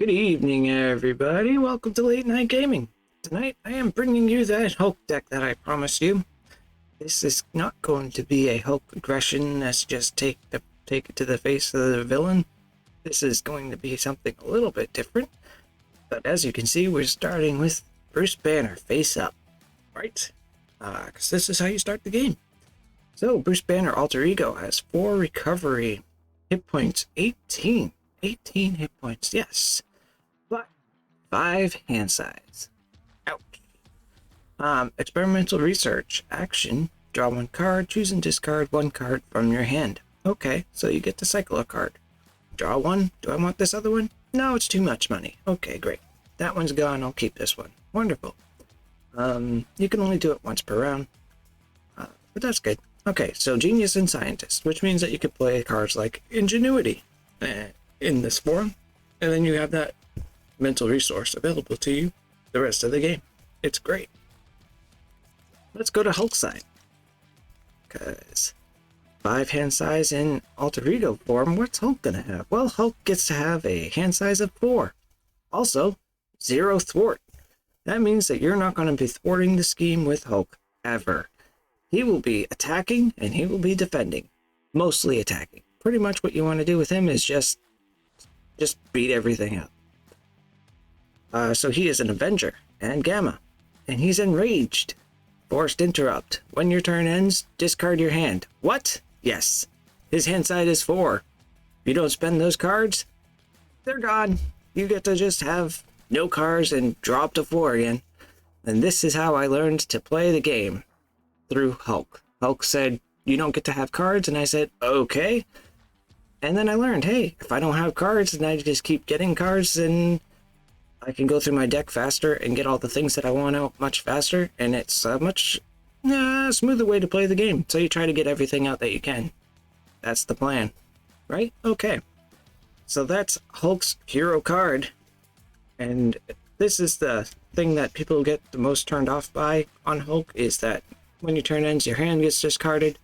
Good evening, everybody. Welcome to Late Night Gaming. Tonight, I am bringing you that Hulk deck that I promised you. This is not going to be a Hulk aggression that's just take it to the face of the villain. This is going to be something a little bit different. But as you can see, we're starting with Bruce Banner face up, right? Because this is how you start the game. So, Bruce Banner Alter Ego has 4 recovery hit points, 18 hit points, yes. But 5 hand size. Ouch. Experimental research. Action. Draw 1 card. Choose and discard 1 card from your hand. Okay, so you get to cycle a card. Draw 1. Do I want this other one? No, it's too much money. Okay, great. That one's gone. I'll keep this one. Wonderful. You can only do it once per round. But that's good. Okay, so Genius and Scientist, which means that you could play cards like Ingenuity in this form, and then you have that mental resource available to you the rest of the game. It's great. Let's go to Hulk side, because 5 hand size in Alter Ego form, what's Hulk gonna have? Well, Hulk gets to have a hand size of 4. Also, 0 thwart. That means that you're not going to be thwarting the scheme with Hulk ever. He will be attacking and he will be defending. Mostly attacking. Pretty much what you want to do with him is just beat everything up. So he is an Avenger and Gamma. And he's enraged. Forced interrupt. When your turn ends, discard your hand. What? Yes. His hand size is 4. If you don't spend those cards, they're gone. You get to just have no cards and draw up to 4 again. And this is how I learned to play the game. Through Hulk. Hulk said, you don't get to have cards, and I said, okay. And then I learned, hey, if I don't have cards, then I just keep getting cards, and I can go through my deck faster and get all the things that I want out much faster, and it's a much smoother way to play the game. So you try to get everything out that you can. That's the plan, right? Okay. So that's Hulk's hero card, and this is the thing that people get the most turned off by on Hulk, is that when your turn ends, your hand gets discarded,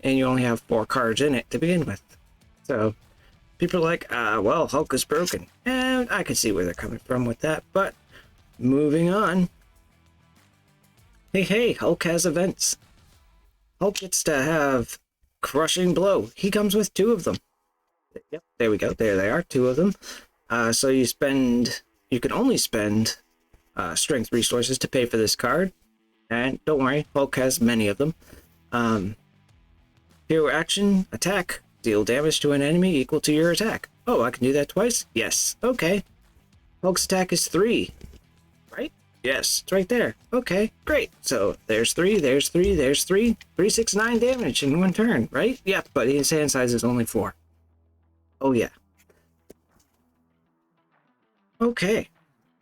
and you only have 4 cards in it to begin with. So, people are like, well, Hulk is broken. And I can see where they're coming from with that, but moving on. Hey, Hulk has events. Hulk gets to have Crushing Blow. He comes with 2 of them. Yep, there we go. There they are, 2 of them. So you can only spend strength resources to pay for this card. And don't worry, Hulk has many of them. Hero action, attack, deal damage to an enemy equal to your attack. Oh, I can do that twice? Yes. Okay. Hulk's attack is 3. Right? Yes, it's right there. Okay, great. So there's 3, there's 3, there's 3. 3, 6, 9 damage in 1 turn, right? Yep, but his hand size is only 4. Oh, yeah. Okay.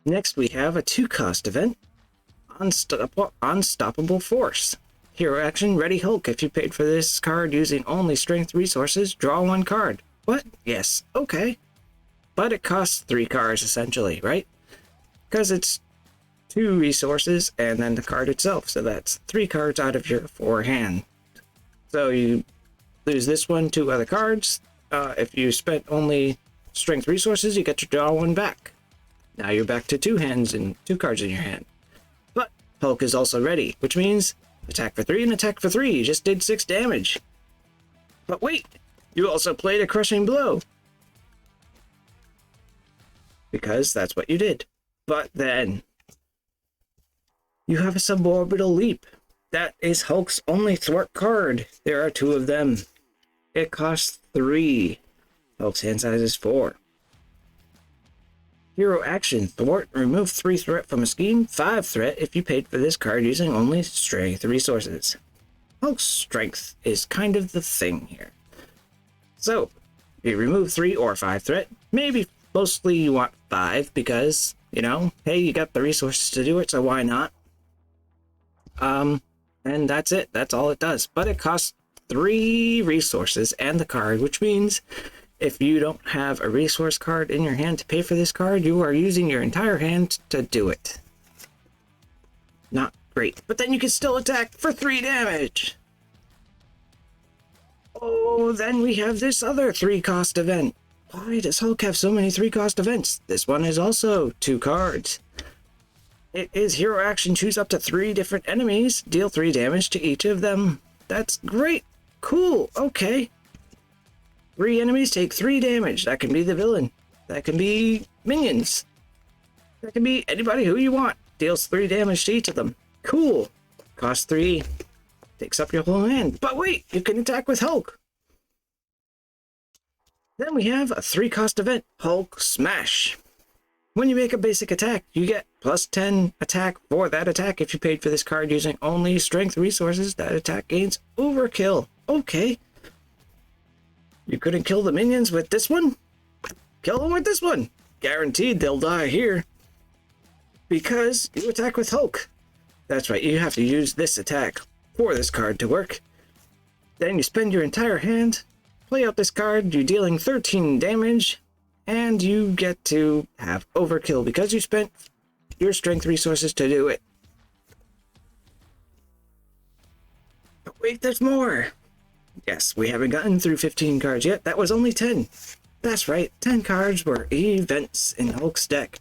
Next we have a 2-cost event. Unstoppable Force. Hero action, Ready Hulk. If you paid for this card using only strength resources, draw 1 card. What? Yes. Okay. But it costs 3 cards essentially, right? Because it's 2 resources and then the card itself. So that's 3 cards out of your 4 hand. So you lose this one, 2 other cards. If you spent only strength resources, you get to draw 1 back. Now you're back to 2 hands and 2 cards in your hand. Hulk is also ready, which means attack for 3 and attack for 3. You just did 6 damage. But wait, you also played a Crushing Blow. Because that's what you did. But then, you have a Suborbital Leap. That is Hulk's only thwart card. There are 2 of them. It costs 3. Hulk's hand size is 4. Hero action, thwart, remove 3 threat from a scheme, 5 threat if you paid for this card using only strength resources. Hulk's strength is kind of the thing here. So, you remove 3 or 5 threat, maybe mostly you want 5 because, you know, hey, you got the resources to do it, so why not? And that's it, that's all it does. But it costs 3 resources and the card, which means if you don't have a resource card in your hand to pay for this card, you are using your entire hand to do it. Not great. But then you can still attack for 3 damage. Oh, then we have this other 3-cost event. Why does Hulk have so many 3-cost events? This one is also 2 cards. It is hero action. Choose up to 3 different enemies. Deal 3 damage to each of them. That's great. Cool. Okay. 3 enemies take 3 damage. That can be the villain. That can be minions. That can be anybody who you want. Deals 3 damage to each of them. Cool. Cost 3. Takes up your whole hand. But wait, you can attack with Hulk. Then we have a 3-cost event, Hulk Smash. When you make a basic attack, you get plus 10 attack for that attack. If you paid for this card using only strength resources, that attack gains overkill. Okay. You couldn't kill the minions with this one? Kill them with this one. Guaranteed they'll die here. Because you attack with Hulk. That's right, you have to use this attack for this card to work. Then you spend your entire hand, play out this card, you're dealing 13 damage, and you get to have overkill because you spent your strength resources to do it. But wait, there's more! Yes, we haven't gotten through 15 cards yet. That was only 10. That's right, 10 cards were events in Hulk's deck.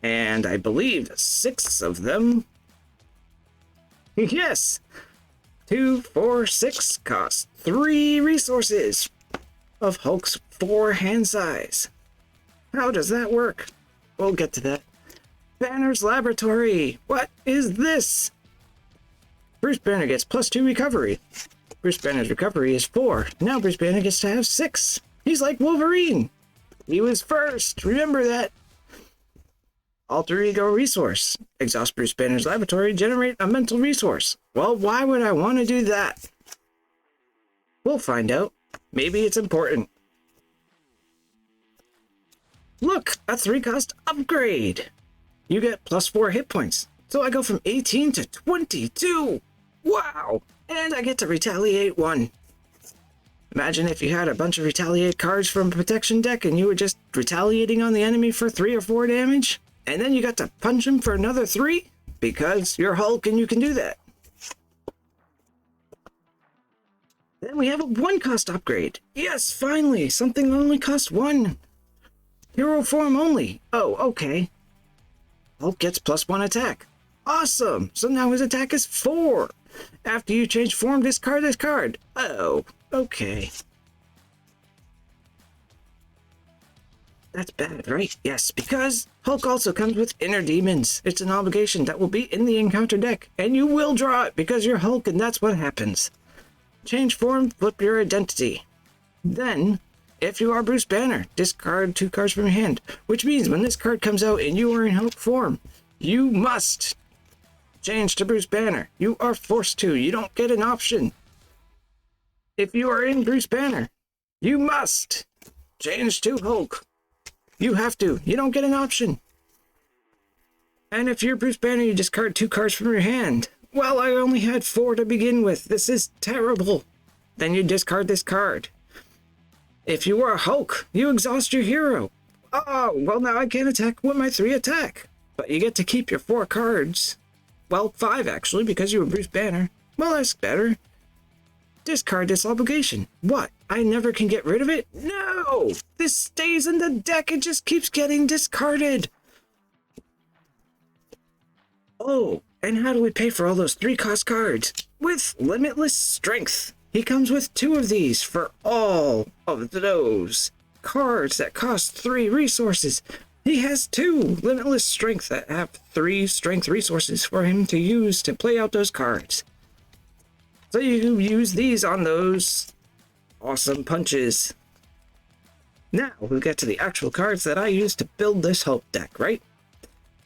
And I believe 6 of them... Yes! 2, 4, 6 cost 3 resources of Hulk's 4 hand size. How does that work? We'll get to that. Banner's Laboratory. What is this? Bruce Banner gets plus 2 recovery. Bruce Banner's recovery is 4. Now Bruce Banner gets to have 6. He's like Wolverine. He was first. Remember that. Alter Ego Resource. Exhaust Bruce Banner's Laboratory. Generate a mental resource. Well, why would I want to do that? We'll find out. Maybe it's important. Look, a 3-cost upgrade. You get plus 4 hit points. So I go from 18 to 22. Wow. And I get to retaliate 1. Imagine if you had a bunch of retaliate cards from a protection deck and you were just retaliating on the enemy for 3 or 4 damage. And then you got to punch him for another 3 because you're Hulk and you can do that. Then we have a 1-cost upgrade. Yes, finally, something that only costs 1. Hero form only. Oh, okay. Hulk gets plus 1 attack. Awesome. So now his attack is 4. After you change form, discard this card. Oh, okay. That's bad, right? Yes, because Hulk also comes with Inner Demons. It's an obligation that will be in the encounter deck, and you will draw it because you're Hulk, and that's what happens. Change form, flip your identity. Then, if you are Bruce Banner, discard 2 cards from your hand, which means when this card comes out and you are in Hulk form, you must change to Bruce Banner. You are forced to. You don't get an option. If you are in Bruce Banner, you must change to Hulk. You have to. You don't get an option. And if you're Bruce Banner, you discard 2 cards from your hand. Well, I only had 4 to begin with. This is terrible. Then you discard this card. If you are Hulk, you exhaust your hero. Oh, well now I can't attack with my 3 attack. But you get to keep your 4 cards. Well, 5 actually, because you were Bruce Banner. Well, that's better. Discard this obligation. What? I never can get rid of it? No! This stays in the deck. It just keeps getting discarded. Oh, and how do we pay for all those 3-cost cards? With Limitless Strength. He comes with 2 of these for all of those cards that cost 3 resources. He has 2 Limitless Strength that have 3 strength resources for him to use to play out those cards. So you use these on those awesome punches. Now we'll get to the actual cards that I use to build this Hulk deck, right?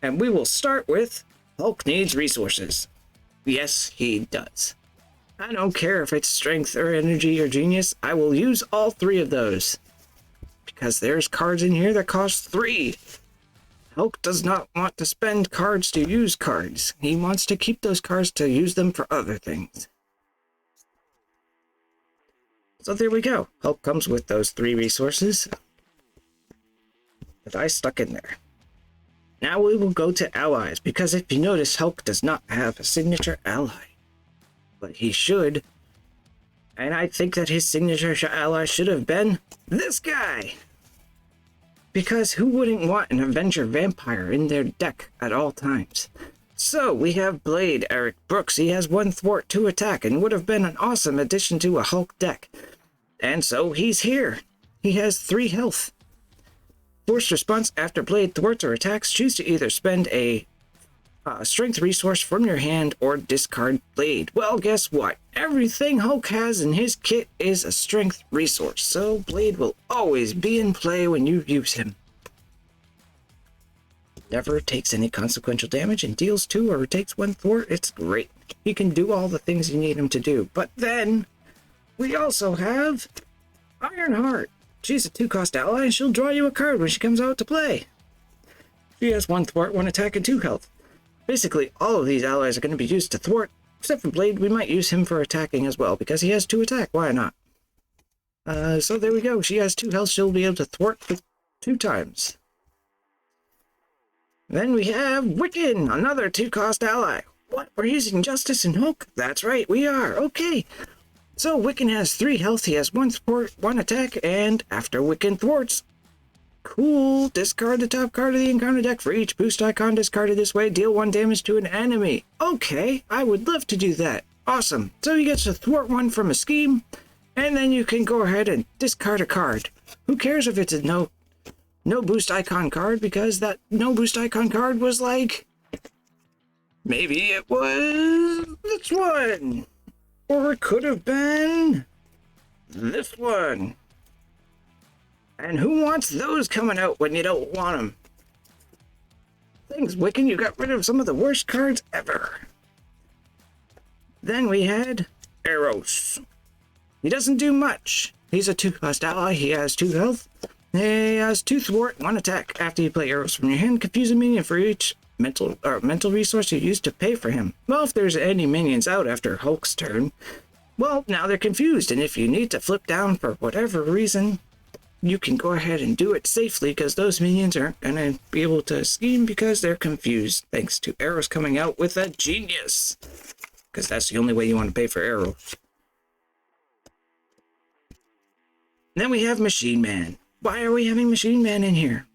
And we will start with Hulk needs resources. Yes, he does. I don't care if it's strength or energy or genius, I will use all 3 of those. Because there's cards in here that cost 3. Hulk does not want to spend cards to use cards. He wants to keep those cards to use them for other things. So there we go. Hulk comes with those 3 resources that I stuck in there. Now we will go to allies, because if you notice, Hulk does not have a signature ally. But he should. And I think that his signature ally should have been this guy. because who wouldn't want an Avenger Vampire in their deck at all times? So we have Blade Eric Brooks. He has 1 thwart, 2 attack, and would have been an awesome addition to a Hulk deck. And so he's here. He has 3 health. Forced response: after Blade thwarts or attacks, choose to either spend a strength resource from your hand or discard Blade. Well, guess what? Everything Hulk has in his kit is a strength resource, so Blade will always be in play when you use him. Never takes any consequential damage and deals 2 or takes 1 thwart. It's great. He can do all the things you need him to do. But then we also have Ironheart. She's a 2-cost ally, and she'll draw you a card when she comes out to play. She has 1 thwart, 1 attack, and 2 health. Basically, all of these allies are going to be used to thwart, except for Blade. We might use him for attacking as well, because he has 2 attack. Why not? So there we go. She has 2 health. She'll be able to thwart 2 times. Then we have Wiccan, another 2-cost ally. What? We're using Justice and Hulk? That's right, we are. Okay. So Wiccan has 3 health, he has 1 thwart, 1 attack, and after Wiccan thwarts, cool, discard the top card of the encounter deck. For each boost icon discarded this way, deal 1 damage to an enemy. Okay, I would love to do that. Awesome. So he gets to thwart 1 from a scheme, and then you can go ahead and discard a card. Who cares if it's a no boost icon card, because that no boost icon card was like, maybe it was this one. Or it could have been this one. And who wants those coming out when you don't want them? Thanks, Wiccan, you got rid of some of the worst cards ever. Then we had Eros. He doesn't do much. He's a 2-cost ally. He has 2 health. He has 2 thwart, 1 attack. After you play Eros from your hand, confuse a minion for each mental resource you use to pay for him. Well, if there's any minions out after Hulk's turn, well, now they're confused, and if you need to flip down for whatever reason, you can go ahead and do it safely, because those minions aren't going to be able to scheme because they're confused, thanks to Eros coming out with a genius, because that's the only way you want to pay for Eros. Then we have Machine Man. Why are we having Machine Man in here?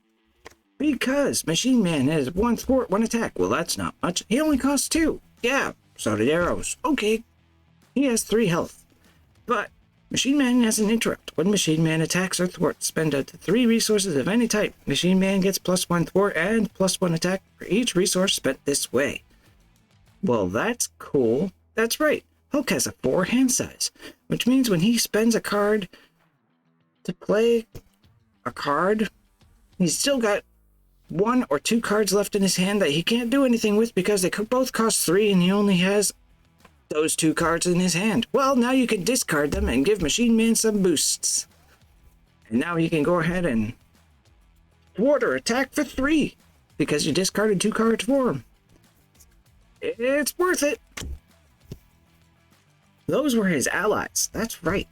Because Machine Man has 1 thwart, 1 attack. Well, that's not much. He only costs 2. Yeah, so did Eros. Okay. He has 3 health. But Machine Man has an interrupt. When Machine Man attacks or thwarts, spend up to 3 resources of any type. Machine Man gets +1 thwart and +1 attack for each resource spent this way. Well, that's cool. That's right. Hulk has a 4 hand size, which means when he spends a card to play a card, he's still got 1 or 2 cards left in his hand that he can't do anything with because they both cost 3 and he only has those 2 cards in his hand. Well, now you can discard them and give Machine Man some boosts. And now he can go ahead and thwart or attack for 3 because you discarded 2 cards for him. It's worth it. Those were his allies. That's right.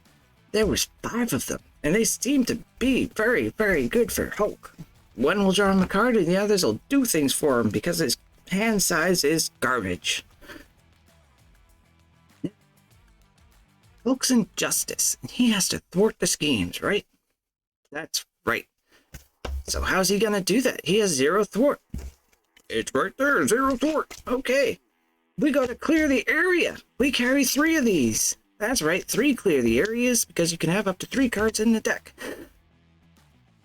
There was 5 of them, and they seem to be very, very good for Hulk. One will draw him a card, and the others will do things for him because his hand size is garbage. Hulk's in Justice, and he has to thwart the schemes, right? That's right. So how's he gonna do that? He has 0 thwart. It's right there, 0 thwart. Okay. We gotta clear the area. We carry 3 of these. That's right, 3 clear the areas because you can have up to 3 cards in the deck.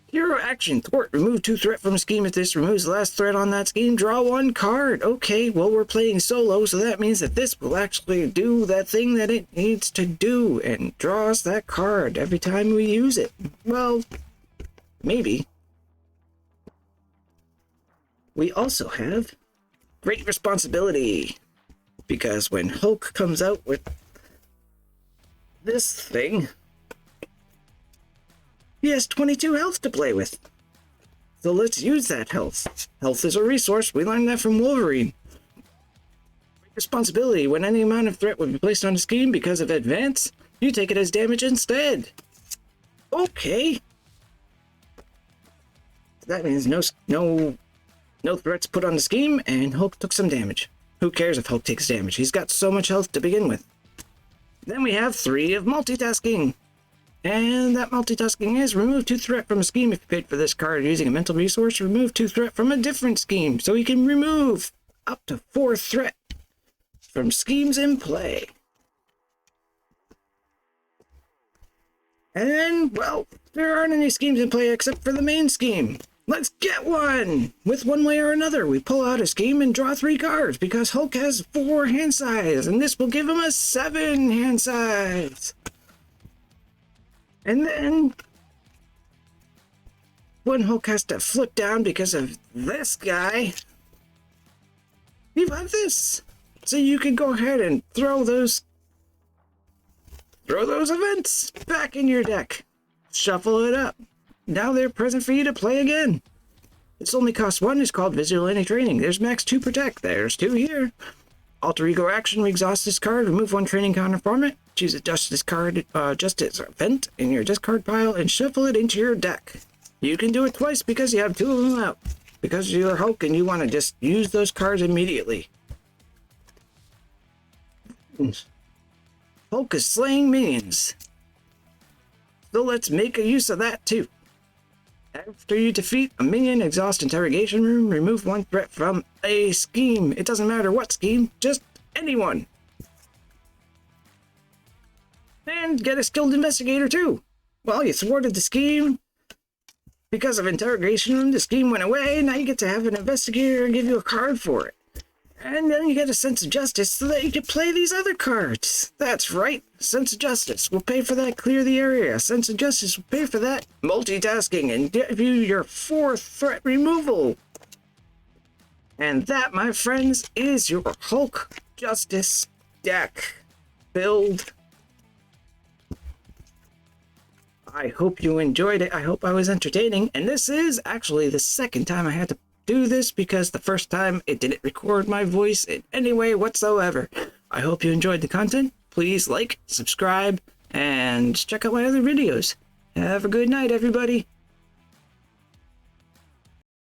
Hero action, thwart, remove 2 threat from a scheme. If this removes the last threat on that scheme, draw 1 card. Okay, well, we're playing solo, so that means that this will actually do that thing that it needs to do and draw us that card every time we use it. Well, maybe. We also have Great Responsibility, because when Hulk comes out with this thing, he has 22 health to play with. So let's use that health. Health is a resource. We learned that from Wolverine. Responsibility. When any amount of threat would be placed on a scheme because of advance, you take it as damage instead. Okay. That means no threats put on the scheme, and Hulk took some damage. Who cares if Hulk takes damage? He's got so much health to begin with. Then we have 3 of multitasking. And that multitasking is remove 2 threat from a scheme if you paid for this card using a mental resource. Remove 2 threat from a different scheme. So you can remove up to 4 threat from schemes in play. And, well, there aren't any schemes in play except for the main scheme. Let's get one! With one way or another, we pull out a scheme and draw 3 cards because Hulk has 4 hand size, and this will give him a 7 hand size. And then, when Hulk has to flip down because of this guy, you have this. So you can go ahead and throw those events back in your deck. Shuffle it up. Now they're present for you to play again. This only costs 1. It's called Vigilante Training. There's max 2 protect. There's 2 here. Alter Ego action. We exhaust this card. Remove 1 training counter from it. Choose a Justice card, Justice event in your discard pile and shuffle it into your deck. You can do it twice because you have 2 of them out. Because you're Hulk and you want to just use those cards immediately. Hulk is slaying minions. So let's make a use of that too. After you defeat a minion, exhaust interrogation room, remove 1 threat from a scheme. It doesn't matter what scheme, just anyone. And get a skilled investigator too. Well, you thwarted the scheme. Because of interrogation room, the scheme went away. Now you get to have an investigator give you a card for it. And then you get a sense of justice so that you can play these other cards. That's right. Sense of justice will pay for that, clear the area. Sense of justice will pay for that, multitasking, and give you your 4th threat removal. And that, my friends, is your Hulk Justice deck build. I hope you enjoyed it. I hope I was entertaining. And this is actually the 2nd time I had to do this because the first time it didn't record my voice in any way whatsoever. I hope you enjoyed the content. Please like, subscribe, and check out my other videos. Have a good night, everybody.